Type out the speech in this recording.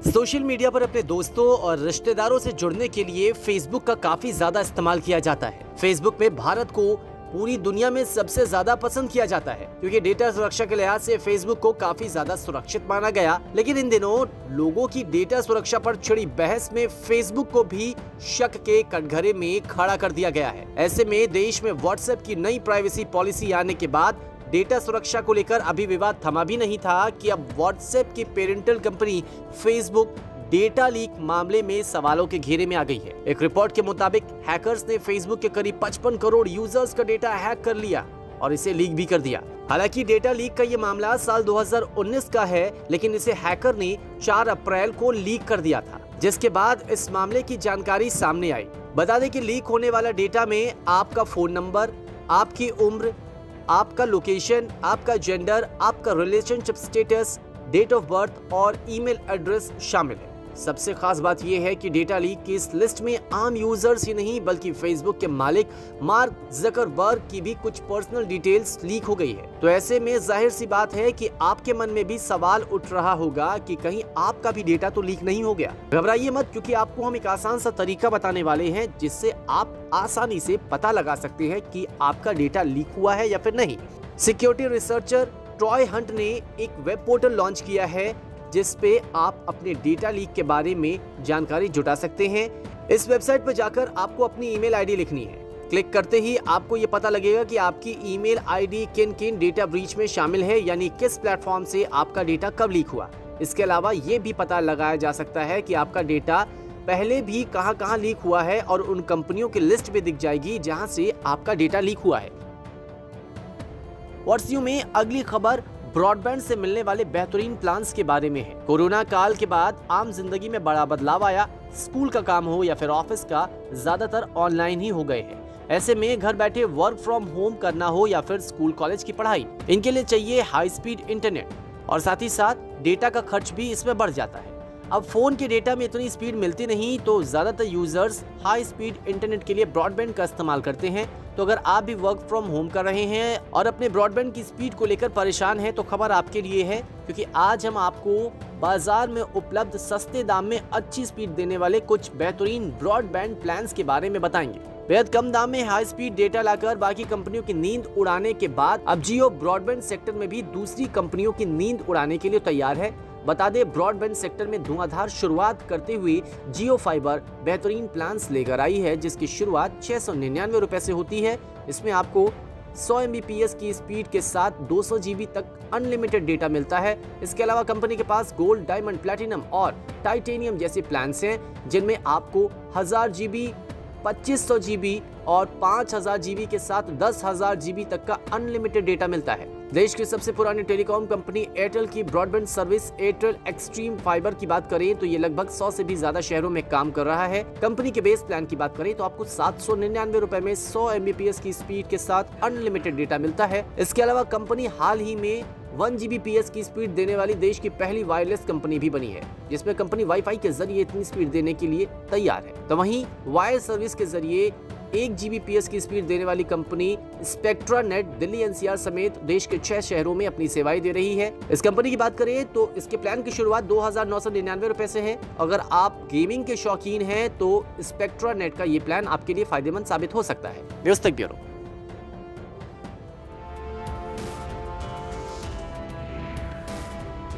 Social media पर अपने दोस्तों और रिश्तेदारों से जुड़ने के लिए फेसबुक का काफी ज्यादा इस्तेमाल किया जाता है। फेसबुक में भारत को पूरी दुनिया में सबसे ज्यादा पसंद किया जाता है क्योंकि डेटा सुरक्षा के लिहाज से फेसबुक को काफी ज्यादा सुरक्षित माना गया। लेकिन इन दिनों लोगों की डेटा सुरक्षा पर छिड़ी बहस में फेसबुक को भी शक के कटघरे में खड़ा कर दिया गया है। ऐसे में देश में व्हाट्सएप की नई प्राइवेसी पॉलिसी आने के बाद डेटा सुरक्षा को लेकर अभी विवाद थमा भी नहीं था कि अब व्हाट्सएप की parental company Facebook data leak मामले में सवालों के घेरे में आ गई है। एक रिपोर्ट के मुताबिक हैकर्स ने फेसबुक के करीब 55 करोड़ यूजर्स का डेटा हैक कर लिया और इसे लीक भी कर दिया। हालांकि डेटा लीक का ये मामला साल 2019 का है, लेकिन इसे हैकर ने 4 अप्रैल को लीक कर दिया था, जिसके बाद इस मामले की जानकारी सामने आई। बता दें कि लीक होने वाला डेटा में आपका फोन नंबर, आपकी उम्र, आपका लोकेशन, आपका जेंडर, आपका relationship status, date of birth और ईमेल एड्रेस शामिल है। सबसे खास बात यह है कि डेटा लीक की इस लिस्ट में आम यूजर्स ही नहीं बल्कि फेसबुक के मालिक मार्क ज़करबर्ग की भी कुछ पर्सनल डिटेल्स लीक हो गई है। तो ऐसे में जाहिर सी बात है कि आपके मन में भी सवाल उठ रहा होगा कि कहीं आपका भी डेटा तो लीक नहीं हो गया। घबराइए मत, क्योंकि आपको हम एक आसान सा तरीका बताने वाले हैं जिससे आप आसानी से पता लगा सकते हैं कि आपका डेटा लीक हुआ है या फिर नहीं। सिक्योरिटी रिसर्चर ट्रॉय हंट ने एक वेब पोर्टल लॉन्च किया है जिस पे आप अपने डेटा लीक के बारे में जानकारी जुटा सकते हैं। इस वेबसाइट पर जाकर आपको अपनी ईमेल आईडी लिखनी है। क्लिक करते ही आपको ये पता लगेगा कि आपकी ईमेल आईडी किन डेटा ब्रीच में शामिल है, यानी किस प्लेटफॉर्म से आपका डेटा कब लीक हुआ। इसके अलावा ये भी पता लगाया जा सकता है कि आपका डेटा पहले भी कहां लीक हुआ है और उन कंपनियों की लिस्ट भी दिख जाएगी जहां से आपका डेटा लीक हुआ है। व्हाट्सएप में अगली खबर ब्रॉडबैंड से मिलने वाले बेहतरीन प्लान्स के बारे में है। कोरोना काल के बाद आम जिंदगी में बड़ा बदलाव आया। स्कूल का काम हो या फिर ऑफिस का, ज्यादातर ऑनलाइन ही हो गए हैं। ऐसे में घर बैठे वर्क फ्रॉम होम करना हो या फिर स्कूल कॉलेज की पढ़ाई, इनके लिए चाहिए हाई स्पीड इंटरनेट और साथ ही साथ डेटा का खर्च भी इसमें बढ़ जाता है। अब फोन के डेटा में इतनी स्पीड मिलती नहीं, तो ज्यादातर यूजर्स हाई स्पीड इंटरनेट के लिए ब्रॉडबैंड का इस्तेमाल करते हैं। तो अगर आप भी वर्क फ्रॉम होम कर रहे हैं और अपने ब्रॉडबैंड की स्पीड को लेकर परेशान हैं, तो खबर आपके लिए है, क्योंकि आज हम आपको बाजार में उपलब्ध सस्ते दाम में अच्छी स्पीड देने वाले कुछ बेहतरीन ब्रॉडबैंड प्लान्स के बारे में बताएंगे। बेहद कम दाम में हाई स्पीड डेटा लाकर बाकी कंपनियों की नींद उड़ाने के बाद अब जियो ब्रॉडबैंड सेक्टर में भी दूसरी कंपनियों की नींद उड़ाने के लिए तैयार है। बता दें, ब्रॉडबैंड सेक्टर में धुआंधार शुरुआत करते हुए जियो फाइबर बेहतरीन प्लान्स लेकर आई है, जिसकी शुरुआत 699 रुपए से होती है। इसमें आपको 100 MBPS की स्पीड के साथ 200 GB तक अनलिमिटेड डेटा मिलता है। इसके अलावा कंपनी के पास गोल्ड, डायमंड, प्लैटिनम और टाइटेनियम जैसे प्लान्स हैं, जिनमें आपको 1000 GB, 2500 GB और 5000 GB के साथ 10,000 GB तक का अनलिमिटेड डेटा मिलता है। देश की सबसे पुरानी टेलीकॉम कंपनी एयरटेल की broadband service Airtel extreme fibre की बात करें तो ये लगभग 100 से भी ज्यादा शहरों में काम कर रहा है। कंपनी के बेस प्लान की बात करें तो आपको 799 रुपए में 100 MBPS की स्पीड के साथ अनलिमिटेड डेटा मिलता है। इसके अलावा कंपनी हाल ही में 1 GBPS की स्पीड देने वाली देश की पहली वायरलेस कंपनी भी बनी है, जिसमें कंपनी वाईफाई के जरिए इतनी स्पीड देने के लिए तैयार है। तो वहीं वायर सर्विस के जरिए 1 GBPS की स्पीड देने वाली company spectra net Delhi NCR समेत देश के 6 शहरों में अपनी सेवाएं दे रही है। इस कंपनी की बात करें तो इसके प्लान की शुरुआत 2,999 रुपए से है। अगर आप गेमिंग के शौकीन हैं तो स्पेक्ट्रा नेट का ये प्लान आपके लिए फायदेमंद साबित हो सकता है। न्यूज़ तक ब्यूरो।